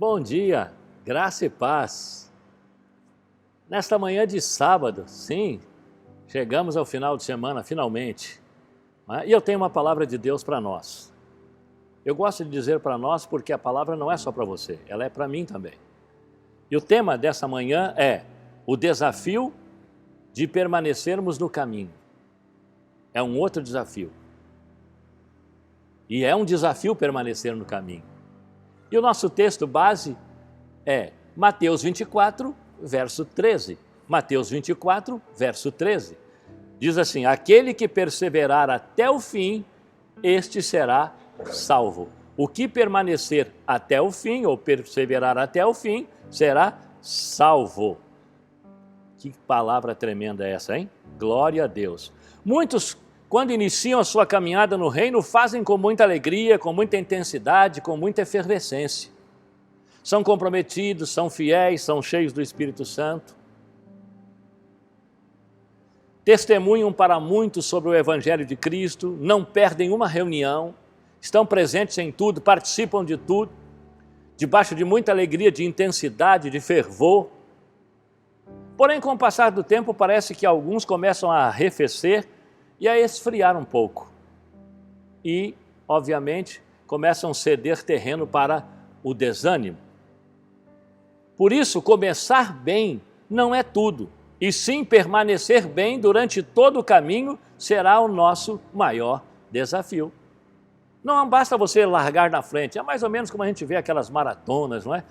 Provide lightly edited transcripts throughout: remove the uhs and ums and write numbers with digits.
Bom dia, graça e paz. Nesta manhã de sábado, sim, chegamos ao final de semana finalmente. E eu tenho uma palavra de Deus para nós. Eu gosto de dizer para nós porque a palavra não é só para você, ela é para mim também. E o tema dessa manhã é o desafio de permanecermos no caminho. É um outro desafio. E é um desafio permanecer no caminho. E o nosso texto base é Mateus 24, verso 13. Mateus 24, verso 13. Diz assim: aquele que perseverar até o fim, este será salvo. O que permanecer até o fim, ou perseverar até o fim, será salvo. Que palavra tremenda é essa, hein? Glória a Deus. Muitos, quando iniciam a sua caminhada no reino, fazem com muita alegria, com muita intensidade, com muita efervescência. São comprometidos, são fiéis, são cheios do Espírito Santo. Testemunham para muitos sobre o Evangelho de Cristo, não perdem uma reunião, estão presentes em tudo, participam de tudo, debaixo de muita alegria, de intensidade, de fervor. Porém, com o passar do tempo, parece que alguns começam a arrefecer e a esfriar um pouco. E, obviamente, começam a ceder terreno para o desânimo. Por isso, começar bem não é tudo, e sim permanecer bem durante todo o caminho será o nosso maior desafio. Não basta você largar na frente, é mais ou menos como a gente vê aquelas maratonas, não é?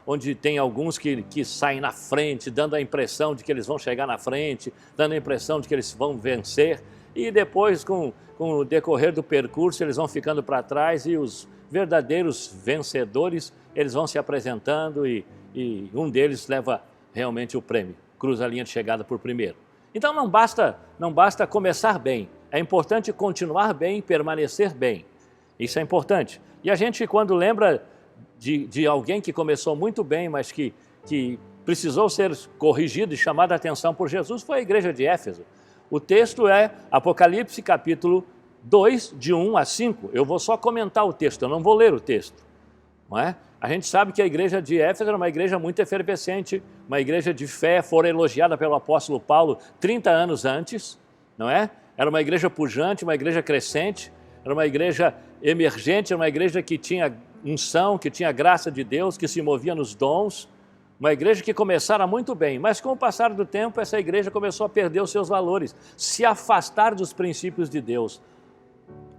Onde tem alguns que saem na frente, dando a impressão de que eles vão chegar na frente, dando a impressão de que eles vão vencer, e depois, com o decorrer do percurso, eles vão ficando para trás e os verdadeiros vencedores, eles vão se apresentando e um deles leva realmente o prêmio, cruza a linha de chegada por primeiro. Então não basta começar bem, é importante continuar bem, permanecer bem, isso é importante. E a gente, quando lembra de alguém que começou muito bem, mas que precisou ser corrigido e chamado a atenção por Jesus, foi a igreja de Éfeso. O texto é Apocalipse capítulo 2, de 1 a 5. Eu vou só comentar o texto, eu não vou ler o texto. Não é? A gente sabe que a igreja de Éfeso era uma igreja muito efervescente, uma igreja de fé, fora elogiada pelo apóstolo Paulo 30 anos antes, não é? Era uma igreja pujante, uma igreja crescente, era uma igreja emergente, era uma igreja que tinha unção, que tinha graça de Deus, que se movia nos dons, uma igreja que começara muito bem, mas com o passar do tempo essa igreja começou a perder os seus valores, se afastar dos princípios de Deus,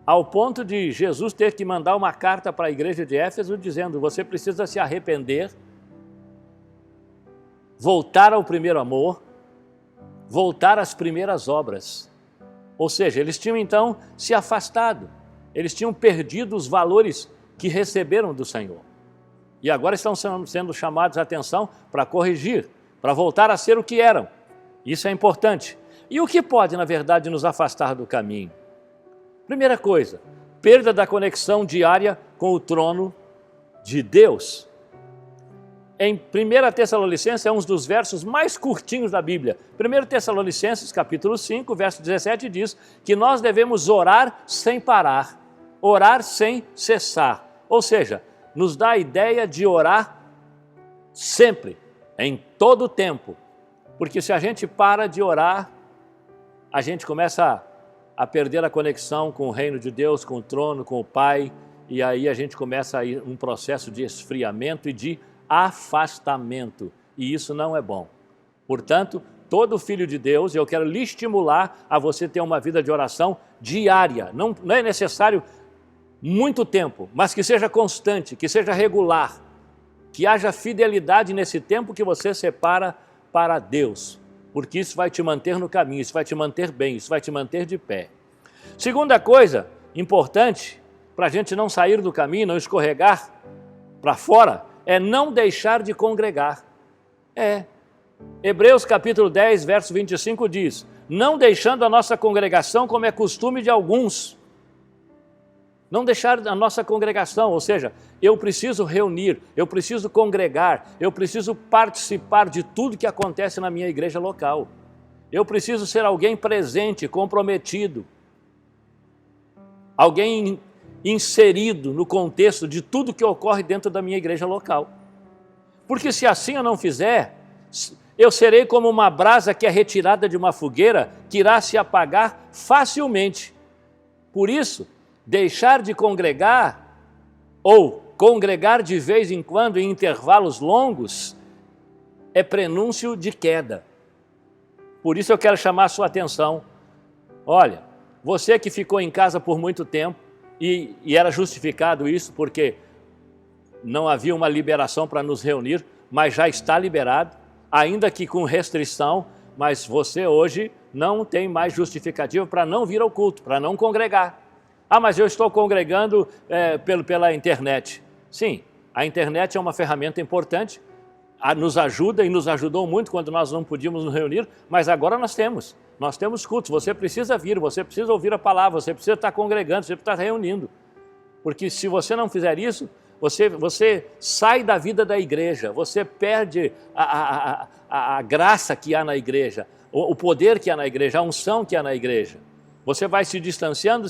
ao ponto de Jesus ter que mandar uma carta para a igreja de Éfeso dizendo: você precisa se arrepender, voltar ao primeiro amor, voltar às primeiras obras. Ou seja, eles tinham então se afastado, eles tinham perdido os valores que receberam do Senhor. E agora estão sendo chamados a atenção para corrigir, para voltar a ser o que eram. Isso é importante. E o que pode, na verdade, nos afastar do caminho? Primeira coisa, perda da conexão diária com o trono de Deus. Em 1 Tessalonicenses é um dos versos mais curtinhos da Bíblia. 1 Tessalonicenses capítulo 5, verso 17 diz que nós devemos orar sem parar, orar sem cessar. Ou seja, nos dá a ideia de orar sempre, em todo o tempo. Porque se a gente para de orar, a gente começa a perder a conexão com o reino de Deus, com o trono, com o Pai, e aí a gente começa a ir um processo de esfriamento e de afastamento, e isso não é bom. Portanto, todo filho de Deus, eu quero lhe estimular a você ter uma vida de oração diária. Não é necessário muito tempo, mas que seja constante, que seja regular, que haja fidelidade nesse tempo que você separa para Deus, porque isso vai te manter no caminho, isso vai te manter bem, isso vai te manter de pé. Segunda coisa importante, para a gente não sair do caminho, não escorregar para fora, é não deixar de congregar. Hebreus capítulo 10, verso 25 diz: não deixando a nossa congregação como é costume de alguns. Não deixar a nossa congregação, ou seja, eu preciso reunir, eu preciso congregar, eu preciso participar de tudo que acontece na minha igreja local. Eu preciso ser alguém presente, comprometido, alguém inserido no contexto de tudo que ocorre dentro da minha igreja local. Porque se assim eu não fizer, eu serei como uma brasa que é retirada de uma fogueira, que irá se apagar facilmente. Por isso, deixar de congregar, ou congregar de vez em quando em intervalos longos, é prenúncio de queda. Por isso eu quero chamar a sua atenção. Olha, você que ficou em casa por muito tempo, e era justificado isso porque não havia uma liberação para nos reunir, mas já está liberado, ainda que com restrição, mas você hoje não tem mais justificativa para não vir ao culto, para não congregar. Ah, mas eu estou congregando pela internet. Sim, a internet é uma ferramenta importante, nos ajuda e nos ajudou muito quando nós não podíamos nos reunir, mas agora nós temos cultos, você precisa vir, você precisa ouvir a palavra, você precisa estar congregando, você precisa estar reunindo, porque se você não fizer isso, você sai da vida da igreja, você perde a graça que há na igreja, o poder que há na igreja, a unção que há na igreja. Você vai se distanciando,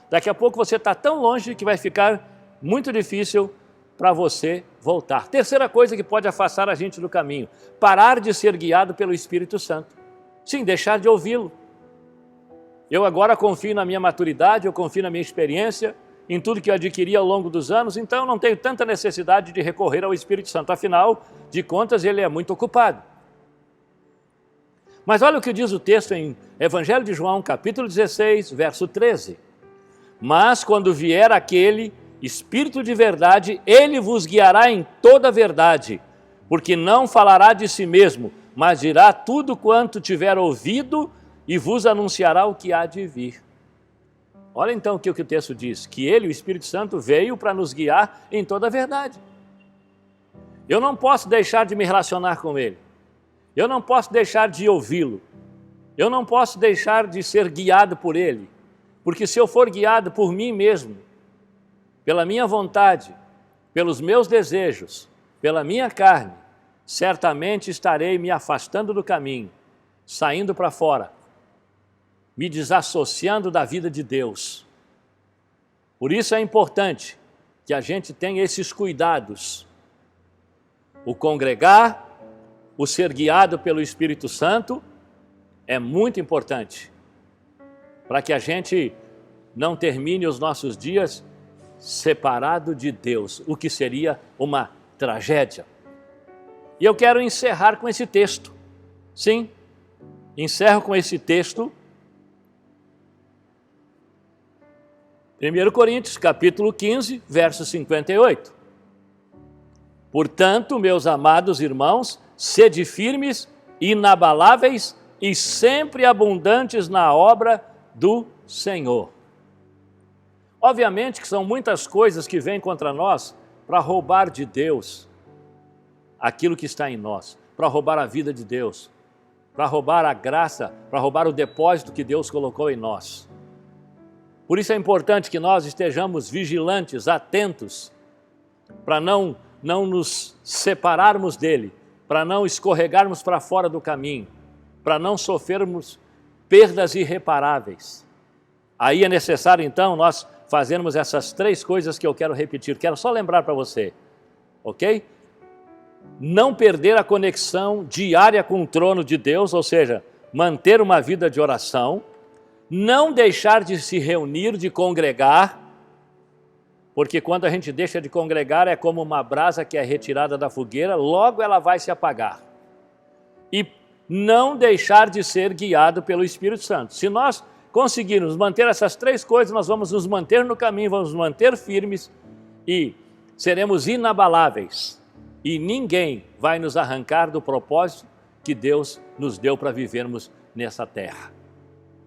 daqui a pouco você está tão longe que vai ficar muito difícil para você voltar. Terceira coisa que pode afastar a gente do caminho, parar de ser guiado pelo Espírito Santo. Sim, deixar de ouvi-lo. Eu agora confio na minha maturidade, eu confio na minha experiência, em tudo que eu adquiri ao longo dos anos, então eu não tenho tanta necessidade de recorrer ao Espírito Santo, afinal de contas ele é muito ocupado. Mas olha o que diz o texto em Evangelho de João, capítulo 16, verso 13. Mas quando vier aquele Espírito de verdade, ele vos guiará em toda a verdade, porque não falará de si mesmo, mas dirá tudo quanto tiver ouvido e vos anunciará o que há de vir. Olha então o que o texto diz, que ele, o Espírito Santo, veio para nos guiar em toda a verdade. Eu não posso deixar de me relacionar com ele, eu não posso deixar de ouvi-lo, eu não posso deixar de ser guiado por ele, porque se eu for guiado por mim mesmo, pela minha vontade, pelos meus desejos, pela minha carne, certamente estarei me afastando do caminho, saindo para fora, me desassociando da vida de Deus. Por isso é importante que a gente tenha esses cuidados. O congregar, o ser guiado pelo Espírito Santo é muito importante para que a gente não termine os nossos dias separado de Deus, o que seria uma tragédia. E eu quero encerrar com esse texto. Sim, encerro com esse texto. 1 Coríntios, capítulo 15, verso 58. Portanto, meus amados irmãos, sede firmes, inabaláveis e sempre abundantes na obra do Senhor. Obviamente que são muitas coisas que vêm contra nós para roubar de Deus aquilo que está em nós, para roubar a vida de Deus, para roubar a graça, para roubar o depósito que Deus colocou em nós. Por isso é importante que nós estejamos vigilantes, atentos, para não nos separarmos dele, para não escorregarmos para fora do caminho, para não sofrermos perdas irreparáveis. Aí é necessário então nós fazermos essas 3 coisas que eu quero repetir, quero só lembrar para você, ok? Não perder a conexão diária com o trono de Deus, ou seja, manter uma vida de oração, não deixar de se reunir, de congregar, porque quando a gente deixa de congregar é como uma brasa que é retirada da fogueira, logo ela vai se apagar. E não deixar de ser guiado pelo Espírito Santo. Se nós conseguirmos manter essas 3 coisas, nós vamos nos manter no caminho, vamos nos manter firmes e seremos inabaláveis. E ninguém vai nos arrancar do propósito que Deus nos deu para vivermos nessa terra.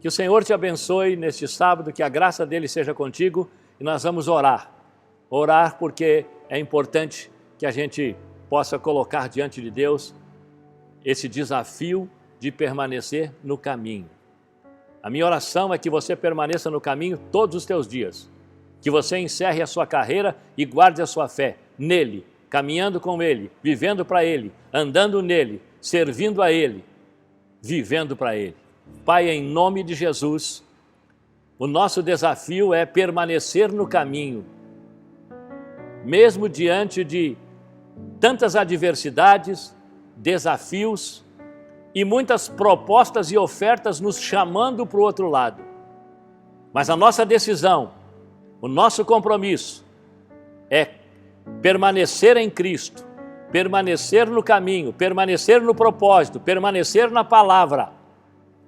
Que o Senhor te abençoe neste sábado, que a graça dele seja contigo e nós vamos orar. Orar porque é importante que a gente possa colocar diante de Deus esse desafio de permanecer no caminho. A minha oração é que você permaneça no caminho todos os teus dias, que você encerre a sua carreira e guarde a sua fé nele, caminhando com ele, vivendo para ele, andando nele, servindo a ele, vivendo para ele. Pai, em nome de Jesus, O nosso desafio é permanecer no caminho, mesmo diante de tantas adversidades, desafios e muitas propostas e ofertas nos chamando para o outro lado. Mas a nossa decisão, o nosso compromisso é permanecer em Cristo, permanecer no caminho, permanecer no propósito, permanecer na palavra,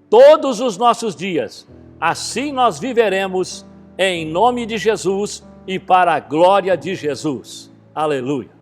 todos os nossos dias. Assim nós viveremos em nome de Jesus e para a glória de Jesus. Aleluia.